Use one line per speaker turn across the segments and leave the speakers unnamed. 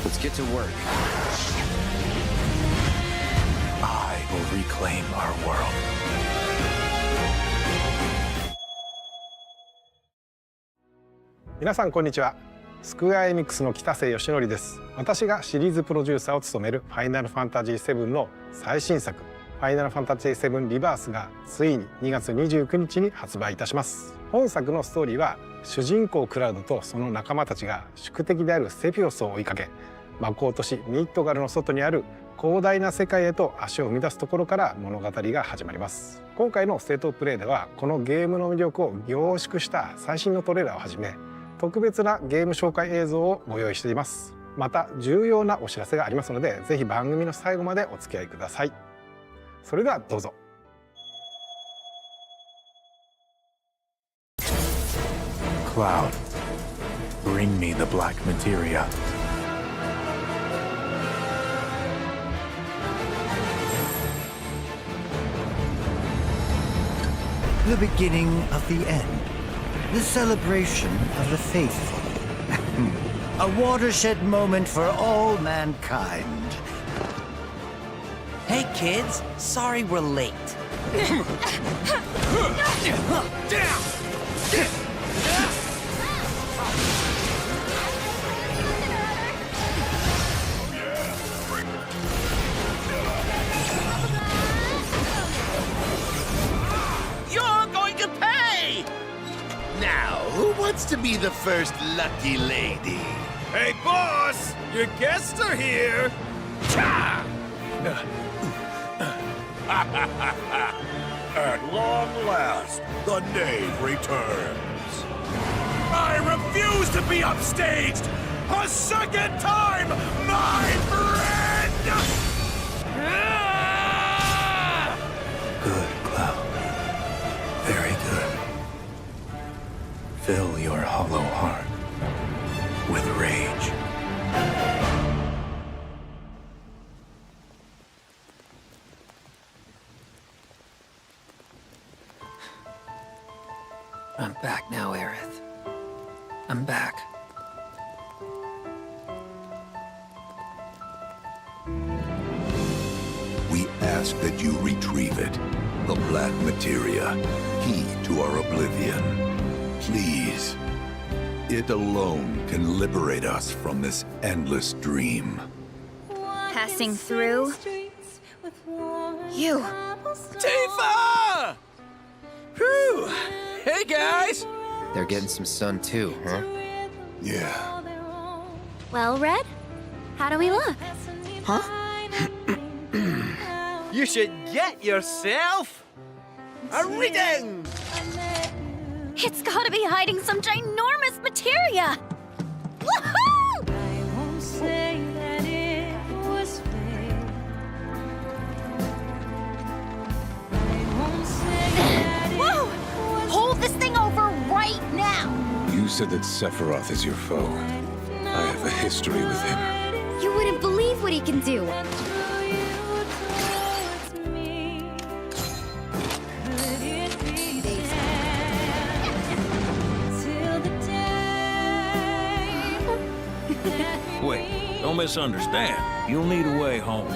Let's get to work.
I will reclaim our world.
皆さんこんにちは。スクエアエニックスの北瀬義則です。私がシリーズプロデューサーを務めるファイナルファンタジー7の最新作ファイナルファンタジー7リバースがついに2月29日に発売いたします。本作のストーリーは主人公クラウドとその仲間たちが宿敵であるセフィロスを追いかけ、魔法都市ミッドガルの外にある広大な世界へと足を踏み出すところから物語が始まります。今回のステートオブプレイではこのゲームの魅力を凝縮した最新のトレーラーをはじめ特別なゲーム紹介映像をご用意しています。また重要なお知らせがありますので、ぜひ番組の最後までお付き合いください。それではどうぞ。
Cloud, bring me the black materia.
The beginning of the end. The celebration of the faithful. A watershed moment for all mankind.
Hey kids, sorry we're late.
You're going to pay! Now, who wants to be the first lucky lady? Hey, boss! Your guests are here! At long last, the knave returns. I refuse to be upstaged a second time, my friend!
Good, Cloud. Very good. Fill your hollow heart with rage.
I'm back now, Aerith. I'm back.
We ask that you retrieve it. The black materia, key to our oblivion. Please. It alone can liberate us from this endless dream.
Passing through. You.
Tifa! Whew! Hey, guys!
They're getting some sun too, huh?
Yeah.
Well, Red, how do we look?
Huh?
You should get yourself a reading!
It's gotta be hiding some ginormous materia! Woohoo! Whoa! Hold this thing over right now!
You said that Sephiroth is your foe. I have a history with him.
You wouldn't believe what he can do!
Wait, don't misunderstand. You'll need a way home.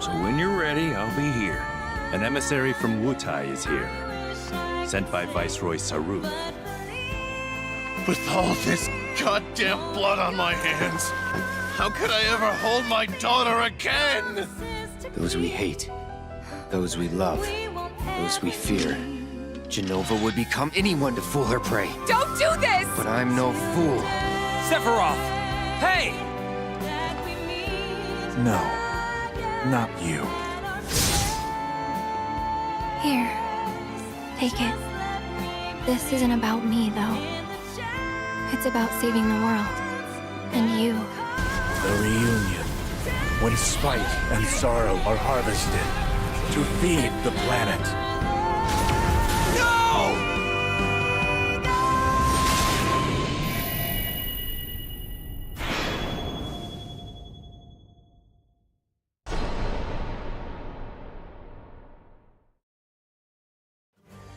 So when you're ready, I'll be here.
An emissary from Wutai is here, sent by Viceroy Sarut.
With all this goddamn blood on my hands, how could I ever hold my daughter again?
Those we hate, those we love, those we fear. Genova would become anyone to fool her prey.
Don't do this!
But I'm no fool.
Sephiroth! Hey!
No, not you.
Here, take it. This isn't about me, though. It's about saving the world. And you.
The reunion. When spite and sorrow are harvested to feed the planet.
No!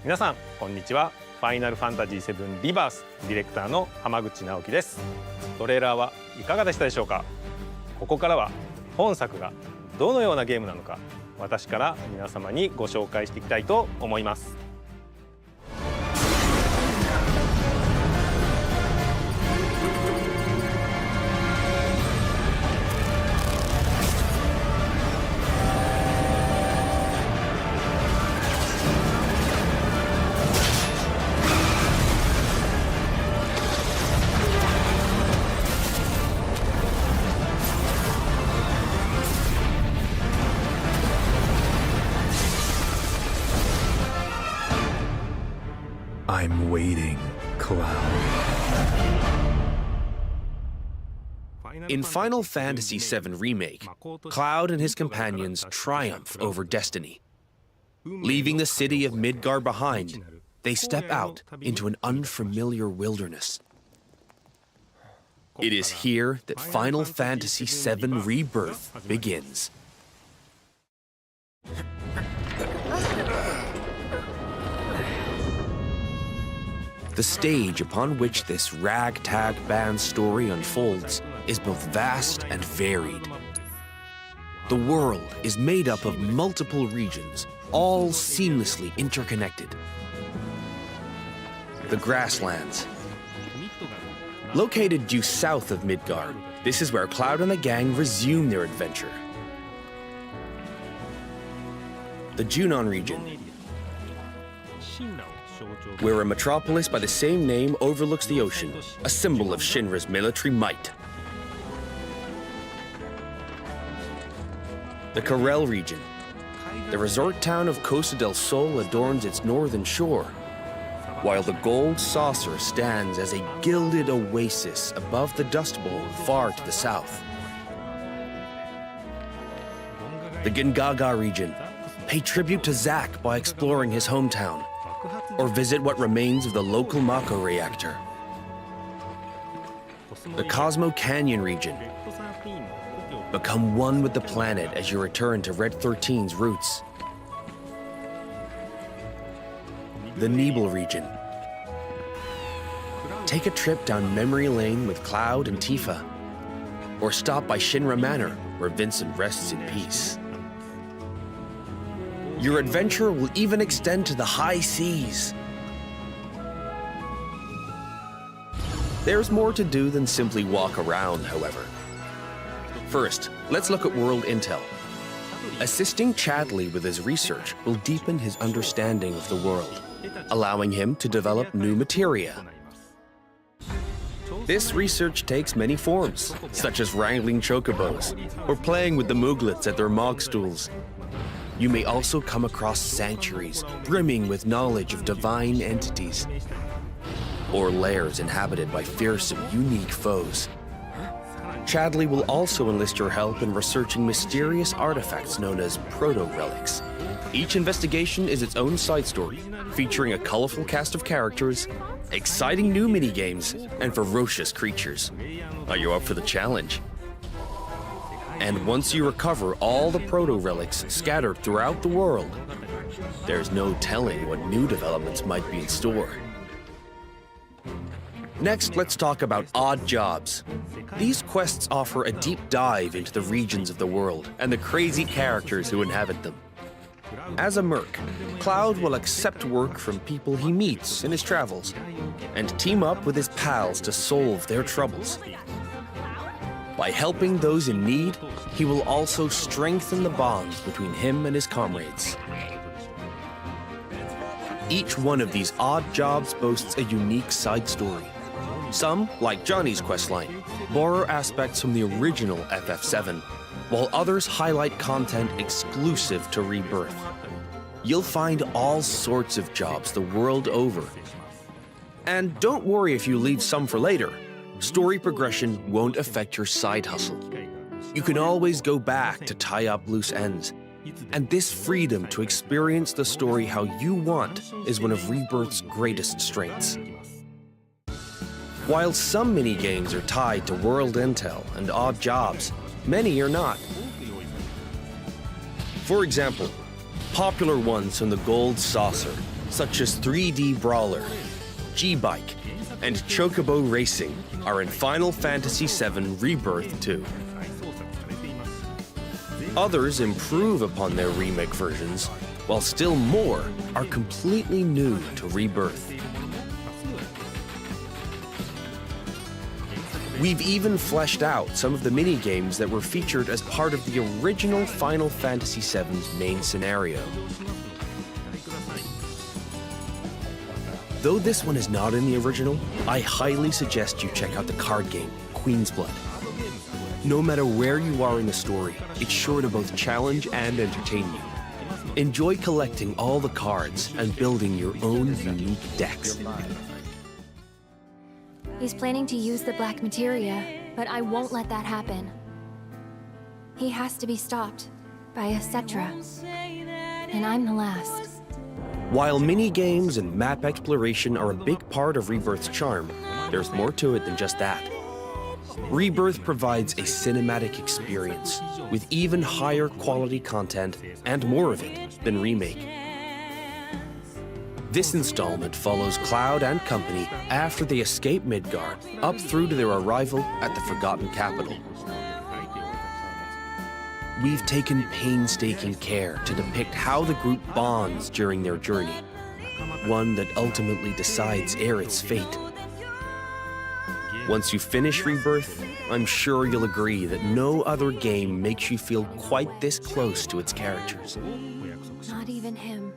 皆さんこんにちは。ファイナルファンタジー7リバースディレクターの浜口直樹です。トレーラーはいかがでしたでしょうか。ここからは本作がどのようなゲームなのか私から皆様にご紹介していきたいと思います。
I'm waiting, Cloud.
In Final Fantasy VII Remake, Cloud and his companions triumph over destiny. Leaving the city of Midgar behind, they step out into an unfamiliar wilderness. It is here that Final Fantasy VII Rebirth begins. The stage upon which this ragtag band story unfolds is both vast and varied. The world is made up of multiple regions, all seamlessly interconnected. The Grasslands. Located due south of Midgar, this is where Cloud and the gang resume their adventure. The Junon region, where a metropolis by the same name overlooks the ocean, a symbol of Shinra's military might. The Karel region. The resort town of Costa del Sol adorns its northern shore, while the gold saucer stands as a gilded oasis above the Dust Bowl far to the south. The Gingaga region. Pay tribute to Zack by exploring his hometown, or visit what remains of the local Mako reactor. The Cosmo Canyon region. Become one with the planet as you return to Red 13's roots. The Nebel region. Take a trip down memory lane with Cloud and Tifa, or stop by Shinra Manor, where Vincent rests in peace. Your adventure will even extend to the high seas. There's more to do than simply walk around, however. First, let's look at world intel. Assisting Chadley with his research will deepen his understanding of the world, allowing him to develop new materia. This research takes many forms, such as wrangling chocobos, or playing with the Mooglets at their Mog stools. You may also come across sanctuaries brimming with knowledge of divine entities, or lairs inhabited by fearsome, unique foes. Chadley will also enlist your help in researching mysterious artifacts known as proto-relics. Each investigation is its own side story, featuring a colorful cast of characters, exciting new minigames, and ferocious creatures. Are you up for the challenge? And once you recover all the proto-relics scattered throughout the world, there's no telling what new developments might be in store. Next, let's talk about odd jobs. These quests offer a deep dive into the regions of the world and the crazy characters who inhabit them. As a merc, Cloud will accept work from people he meets in his travels and team up with his pals to solve their troubles. By helping those in need, he will also strengthen the bonds between him and his comrades. Each one of these odd jobs boasts a unique side story. Some, like Johnny's questline, borrow aspects from the original FF7, while others highlight content exclusive to Rebirth. You'll find all sorts of jobs the world over. And don't worry if you leave some for later. Story progression won't affect your side hustle. You can always go back to tie up loose ends. And this freedom to experience the story how you want is one of Rebirth's greatest strengths. While some minigames are tied to world intel and odd jobs, many are not. For example, popular ones from the Gold Saucer, such as 3D Brawler, G-Bike, and Chocobo Racing, are in Final Fantasy VII Rebirth 2. Others improve upon their remake versions, while still more are completely new to Rebirth. We've even fleshed out some of the mini-games that were featured as part of the original Final Fantasy VII's main scenario. Though this one is not in the original, I highly suggest you check out the card game, Queen's Blood. No matter where you are in the story, it's sure to both challenge and entertain you. Enjoy collecting all the cards and building your own unique decks.
He's planning to use the black materia, but I won't let that happen. He has to be stopped by a Cetra, and I'm the last.
While mini-games and map exploration are a big part of Rebirth's charm, there's more to it than just that. Rebirth provides a cinematic experience with even higher quality content and more of it than Remake. This installment follows Cloud and company after they escape Midgar, up through to their arrival at the Forgotten Capital. We've taken painstaking care to depict how the group bonds during their journey, one that ultimately decides Aerith's fate. Once you finish Rebirth, I'm sure you'll agree that no other game makes you feel quite this close to its characters.
Not even him.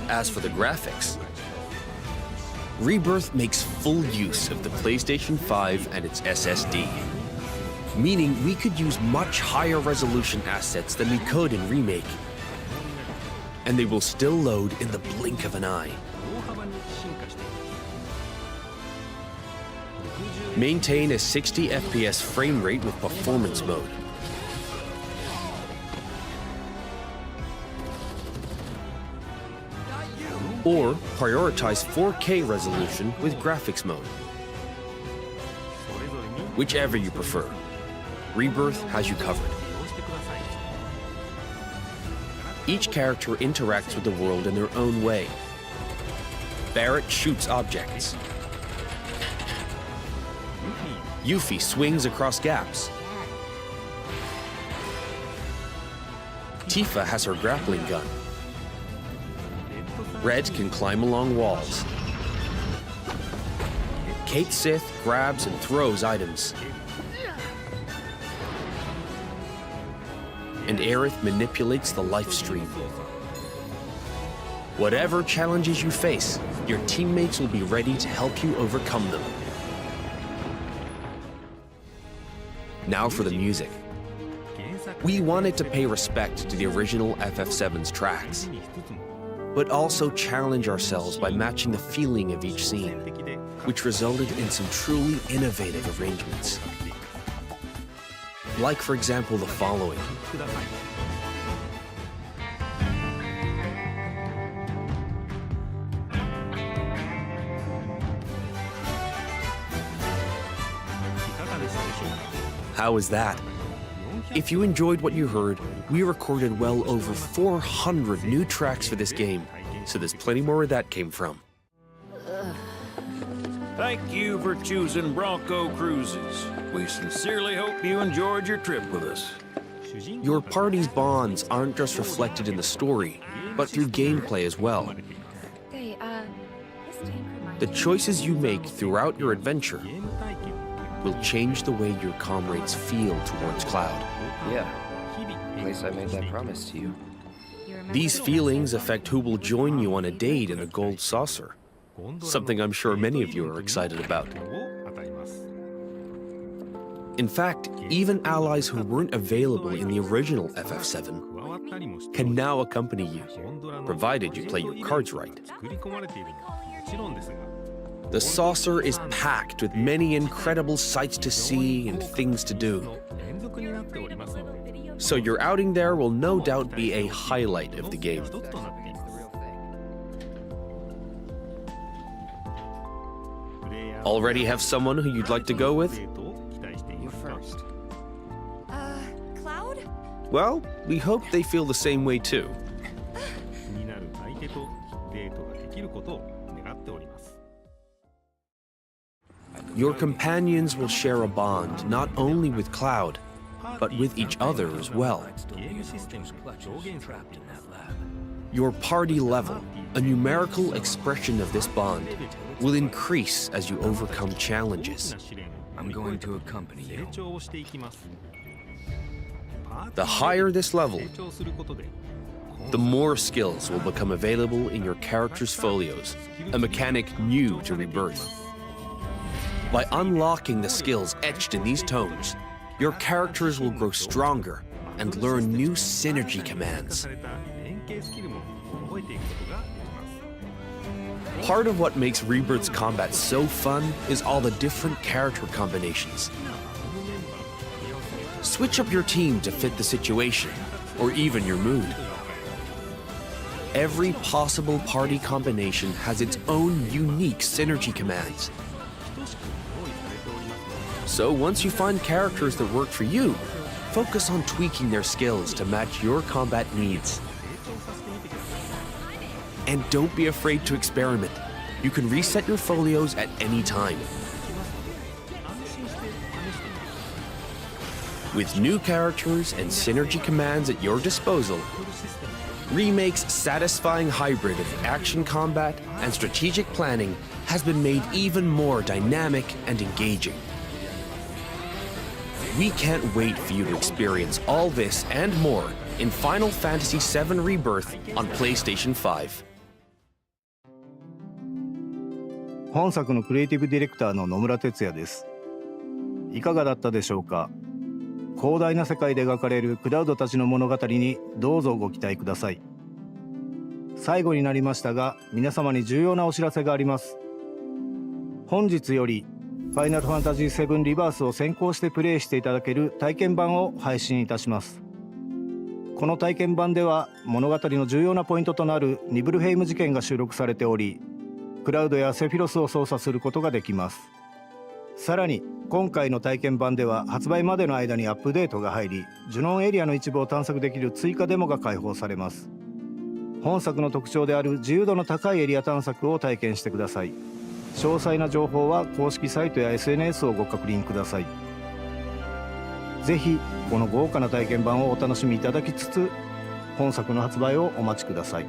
As for the graphics, Rebirth makes full use of the PlayStation 5 and its SSD, meaning we could use much higher resolution assets than we could in Remake, and they will still load in the blink of an eye. Maintain a 60 FPS frame rate with performance mode. Or prioritize 4K resolution with graphics mode. Whichever you prefer, Rebirth has you covered. Each character interacts with the world in their own way. Barrett shoots objects. Yuffie swings across gaps. Tifa has her grappling gun. Red can climb along walls. Kate Sith grabs and throws items. And Aerith manipulates the life stream. Whatever challenges you face, your teammates will be ready to help you overcome them. Now for the music. We wanted to pay respect to the original FF7's tracks, but also challenge ourselves by matching the feeling of each scene, which resulted in some truly innovative arrangements. Like, for example, the following. How was that? If you enjoyed what you heard, we recorded well over 400 new tracks for this game, so there's plenty more where that came from.
Thank you for choosing Bronco Cruises. We sincerely hope you enjoyed your trip with us.
Your party's bonds aren't just reflected in the story, but through gameplay as well. The choices you make throughout your adventure will change the way your comrades feel towards Cloud.
Yeah. At least I made that promise to you.
These feelings affect who will join you on a date in a gold saucer, something I'm sure many of you are excited about. In fact, even allies who weren't available in the original FF7 can now accompany you, provided you play your cards right. The saucer is packed with many incredible sights to see and things to do. So your outing there will no doubt be a highlight of the game. Already have someone who you'd like to go with?
You first.
Cloud?
Well, we hope they feel the same way too. Your companions will share a bond not only with Cloud, but with each other as well. Your party level, a numerical expression of this bond, will increase as you overcome challenges.
I'm going to accompany you.
The higher this level, the more skills will become available in your character's folios, a mechanic new to Rebirth. By unlocking the skills etched in these tones, your characters will grow stronger and learn new synergy commands. Part of what makes Rebirth's combat so fun is all the different character combinations. Switch up your team to fit the situation, or even your mood. Every possible party combination has its own unique synergy commands. So once you find characters that work for you, focus on tweaking their skills to match your combat needs. And don't be afraid to experiment. You can reset your folios at any time. With new characters and synergy commands at your disposal, Remake's satisfying hybrid of action combat and strategic planning has been made even more dynamic and engaging. We can't wait for you to experience all this and more in Final Fantasy VII Rebirth on PlayStation 5.
本作のクリエイティブディレクターの野村哲也です。いかがだったでしょうか。広大な世界で描かれるクラウドたちの物語にどうぞご期待ください。最後になりましたが、皆様に重要なお知らせがあります。本日よりファイナルファンタジーVIIリバースを先行してプレイしていただける体験版を配信いたします。この体験版では物語の重要なポイントとなるニブルヘイム事件が収録されており、クラウドやセフィロスを操作することができます。さらに今回の体験版では発売までの間にアップデートが入り、ジュノンエリアの一部を探索できる追加デモが開放されます。本作の特徴である自由度の高いエリア探索を体験してください。詳細な情報は公式サイトや SNS をご確認ください。ぜひこの豪華な体験版をお楽しみいただきつつ、本作の発売をお待ちください。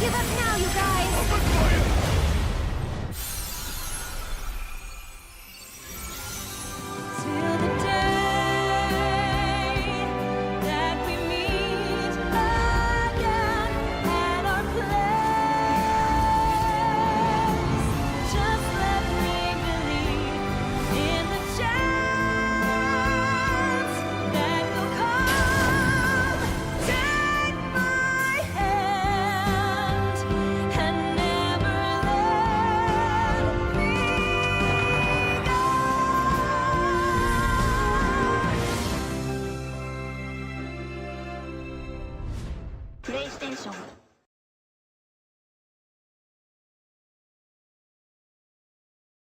Give up now, you guys!